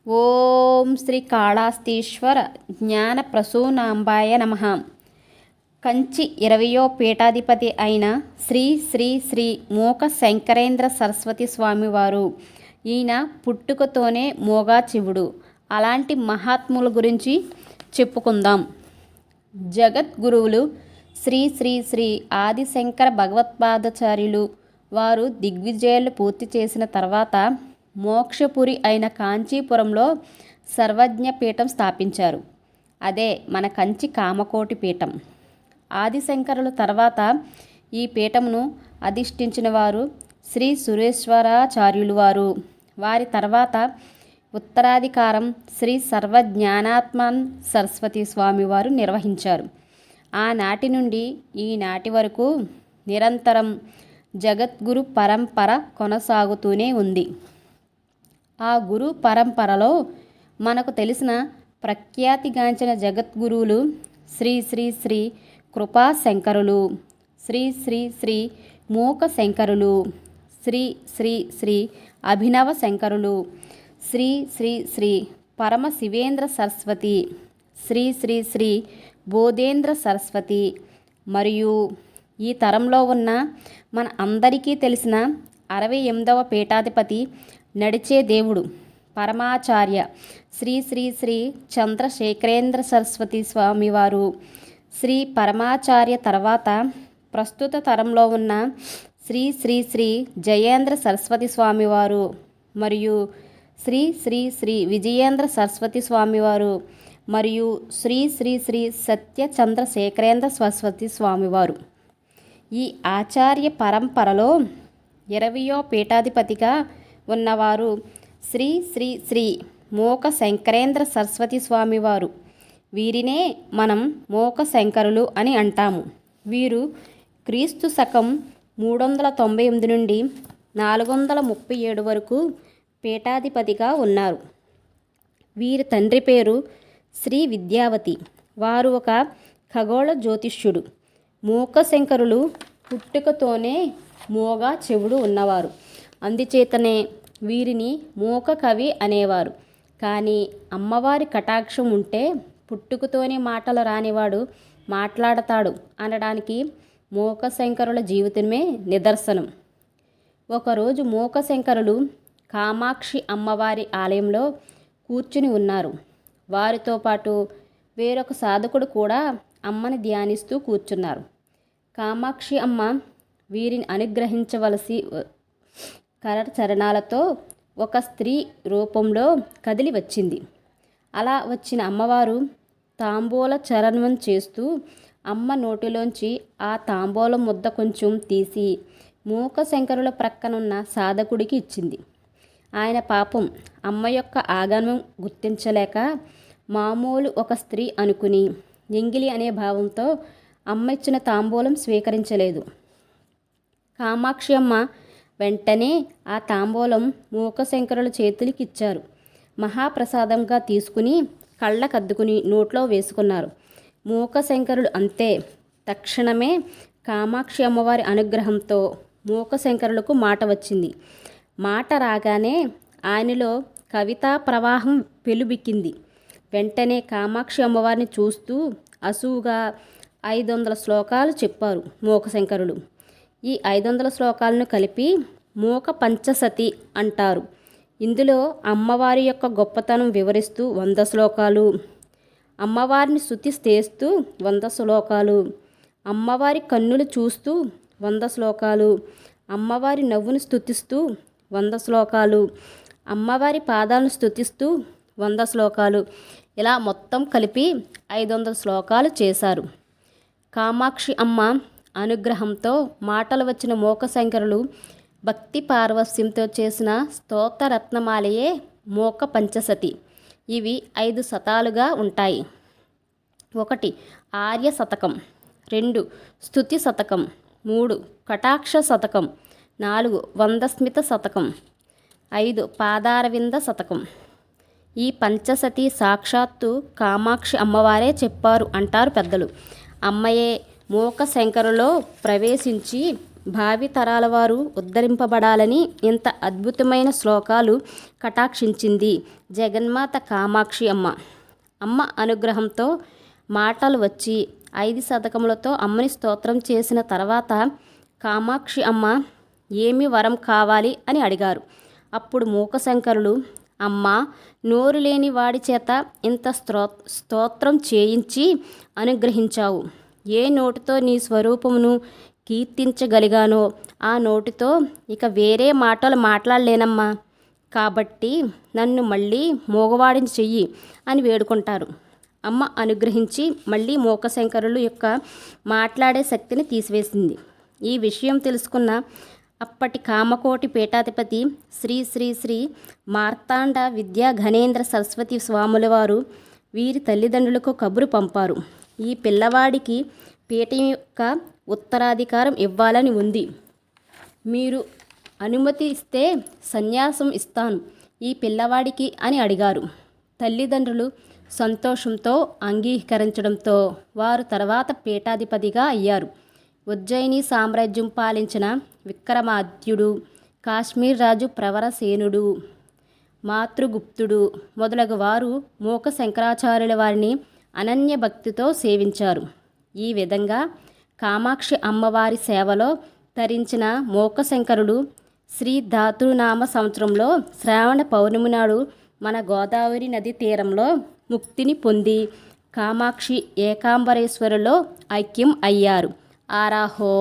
ఓం శ్రీ కాళాస్తీశ్వర జ్ఞాన ప్రసూనాంబాయ నమః. కంచి 20వ పీఠాధిపతి అయిన శ్రీ శ్రీ శ్రీ మూక శంకరేంద్ర సరస్వతి స్వామివారు. ఈయన పుట్టుకతోనే మోగా చెవుడు. అలాంటి మహాత్ముల గురించి చెప్పుకుందాం. జగద్గురువులు శ్రీ శ్రీ శ్రీ ఆదిశంకర భగవత్పాదాచార్యులు వారు దిగ్విజయాలు పూర్తి చేసిన తర్వాత మోక్షపురి అయిన కాంచీపురంలో సర్వజ్ఞ పీఠం స్థాపించారు. అదే మన కంచి కామకోటి పీఠం. ఆదిశంకరుల తర్వాత ఈ పీఠమును అధిష్ఠించిన వారు శ్రీ సురేశ్వరాచార్యులు వారు. వారి తర్వాత ఉత్తరాధికారం శ్రీ సర్వజ్ఞానాత్మన్ సరస్వతి స్వామి వారు నిర్వహించారు. ఆనాటి నుండి ఈనాటి వరకు నిరంతరం జగద్గురు పరంపర కొనసాగుతూనే ఉంది. ఆ గురు పరంపరలో మనకు తెలిసిన ప్రఖ్యాతిగాంచిన జగద్గురువులు శ్రీ శ్రీ శ్రీ కృపాశంకరులు, శ్రీ శ్రీ శ్రీ మూక శంకరులు, శ్రీ శ్రీ శ్రీ అభినవ శంకరులు, శ్రీ శ్రీ శ్రీ పరమశివేంద్ర సరస్వతి, శ్రీ శ్రీ శ్రీ బోధేంద్ర సరస్వతి, మరియు ఈ తరంలో ఉన్న మన అందరికీ తెలిసిన 68వ పీఠాధిపతి నడిచే దేవుడు పరమాచార్య శ్రీ శ్రీ శ్రీ చంద్రశేఖరేంద్ర సరస్వతి స్వామివారు. శ్రీ పరమాచార్య తర్వాత ప్రస్తుత తరంలో ఉన్న శ్రీ శ్రీ శ్రీ జయేంద్ర సరస్వతి స్వామివారు మరియు శ్రీ శ్రీ శ్రీ విజయేంద్ర సరస్వతి స్వామివారు మరియు శ్రీ శ్రీ శ్రీ సత్య చంద్రశేఖరేంద్ర సరస్వతి స్వామివారు. ఈ ఆచార్య పరంపరలో 20వ పీఠాధిపతిగా ఉన్నవారు శ్రీ శ్రీ శ్రీ మూక శంకరేంద్ర సరస్వతి స్వామివారు. వీరినే మనం మూక శంకరులు అని అంటాము. వీరు క్రీస్తు శకం 398 నుండి 437 వరకు పీఠాధిపతిగా ఉన్నారు. వీరి తండ్రి పేరు శ్రీ విద్యావతి. వారు ఒక ఖగోళ జ్యోతిష్యుడు. మూక శంకరులు పుట్టుకతోనే మోగా చెవుడు ఉన్నవారు. అందుచేతనే వీరిని మూక కవి అనేవారు. కానీ అమ్మవారి కటాక్షం ఉంటే పుట్టుకతోనే మాటలు రానివాడు మాట్లాడతాడు అనడానికి మూక శంకరుల జీవితమే నిదర్శనం. ఒకరోజు మూక శంకరులు కామాక్షి అమ్మవారి ఆలయంలో కూర్చుని ఉన్నారు. వారితో పాటు వేరొక సాధకుడు కూడా అమ్మని ధ్యానిస్తూ కూర్చున్నారు. కామాక్షి అమ్మ వీరిని అనుగ్రహించవలసి కరచరణాలతో ఒక స్త్రీ రూపంలో కదిలి వచ్చింది. అలా వచ్చిన అమ్మవారు తాంబూల చరణం చేస్తూ అమ్మ నోటిలోంచి ఆ తాంబూలం ముద్ద కొంచెం తీసి మూక శంకరుల ప్రక్కనున్న సాధకుడికి ఇచ్చింది. ఆయన పాపం అమ్మ యొక్క ఆగమనం గుర్తించలేక మామూలు ఒక స్త్రీ అనుకుని ఎంగిలి అనే భావంతో అమ్మ ఇచ్చిన తాంబూలం స్వీకరించలేదు. కామాక్షి అమ్మ వెంటనే ఆ తాంబూలం మూక శంకరుల చేతులకి ఇచ్చారు. మహాప్రసాదంగా తీసుకుని కళ్ళకద్దుకుని నోట్లో వేసుకున్నారు. మూక శంకరులు అంతే. తక్షణమే కామాక్షి అమ్మవారి అనుగ్రహంతో మూక శంకరులకు మాట వచ్చింది. మాట రాగానే ఆయనలో కవితా ప్రవాహం పెలుబిక్కింది. వెంటనే కామాక్షి అమ్మవారిని చూస్తూ అసువుగా 500 శ్లోకాలు చెప్పారు మూక శంకరులు. ఈ 500 శ్లోకాలను కలిపి మూక పంచసతి అంటారు. ఇందులో అమ్మవారి యొక్క గొప్పతనం వివరిస్తూ 100 శ్లోకాలు, అమ్మవారిని స్తుతి చేస్తూ 100 శ్లోకాలు, అమ్మవారి కన్నులు చూస్తూ 100 శ్లోకాలు, అమ్మవారి నవ్వును స్తుతిస్తూ 100 శ్లోకాలు, అమ్మవారి పాదాలను స్తుతిస్తూ 100 శ్లోకాలు, ఇలా మొత్తం కలిపి 500 శ్లోకాలు చేశారు. కామాక్షి అమ్మ అనుగ్రహంతో మాటలు వచ్చిన మూక శంకరులు భక్తి పార్వస్యంతో చేసిన స్తోత్రరత్నమాలయే మూక పంచసతి. ఇవి 5 శతాలుగా ఉంటాయి. 1 ఆర్య శతకం, 2 స్తుతి శతకం, 3 కటాక్ష శతకం, 4 వందస్మిత శతకం, 5 పాదారవింద శతకం. ఈ పంచసతి సాక్షాత్తు కామాక్షి అమ్మవారే చెప్పారు అంటారు పెద్దలు. అమ్మయే మూక శంకరులో ప్రవేశించి భావి తరాల వారు ఉద్ధరింపబడాలని ఇంత అద్భుతమైన శ్లోకాలు కటాక్షించింది జగన్మాత కామాక్షి అమ్మ. అమ్మ అనుగ్రహంతో మాటలు వచ్చి 5 శతకములతో అమ్మని స్తోత్రం చేసిన తర్వాత కామాక్షి అమ్మ ఏమి వరం కావాలి అని అడిగారు. అప్పుడు మూకశంకరులు, అమ్మ, నోరు లేని వాడి చేత ఇంత స్తోత్రం చేయించి అనుగ్రహించావు. ఏ నోటితో నీ స్వరూపమును కీర్తించగలిగానో ఆ నోటితో ఇక వేరే మాటలు మాట్లాడలేనమ్మా. కాబట్టి నన్ను మళ్ళీ మూగవాడిని చెయ్యి అని వేడుకుంటారు. అమ్మ అనుగ్రహించి మళ్ళీ మూకశంకరులు యొక్క మాట్లాడే శక్తిని తీసివేసింది. ఈ విషయం తెలుసుకున్న అప్పటి కామకోటి పీఠాధిపతి శ్రీ శ్రీ శ్రీ మార్తాండ విద్యా ఘనేంద్ర సరస్వతి స్వాముల వారు వీరి తల్లిదండ్రులకు కబురు పంపారు. ఈ పిల్లవాడికి పీఠం యొక్క ఉత్తరాధికారం ఇవ్వాలని ఉంది. మీరు అనుమతి ఇస్తే సన్యాసం ఇస్తాను ఈ పిల్లవాడికి అని అడిగారు. తల్లిదండ్రులు సంతోషంతో అంగీకరించడంతో వారు తర్వాత పీఠాధిపతిగా అయ్యారు. ఉజ్జయిని సామ్రాజ్యం పాలించిన విక్రమాద్యుడు, కాశ్మీర్ రాజు ప్రవరసేనుడు, మాతృగుప్తుడు మొదలగు వారు మూక శంకరాచార్యుల వారిని అనన్య భక్తితో సేవించారు. ఈ విధంగా కామాక్షి అమ్మవారి సేవలో తరించిన మూకశంకరుడు శ్రీ ధాతృనామ సంవత్సరంలో శ్రావణ పౌర్ణమి నాడు మన గోదావరి నది తీరంలో ముక్తిని పొంది కామాక్షి ఏకాంబరేశ్వరిలో ఐక్యం అయ్యారు. ఆరాహో.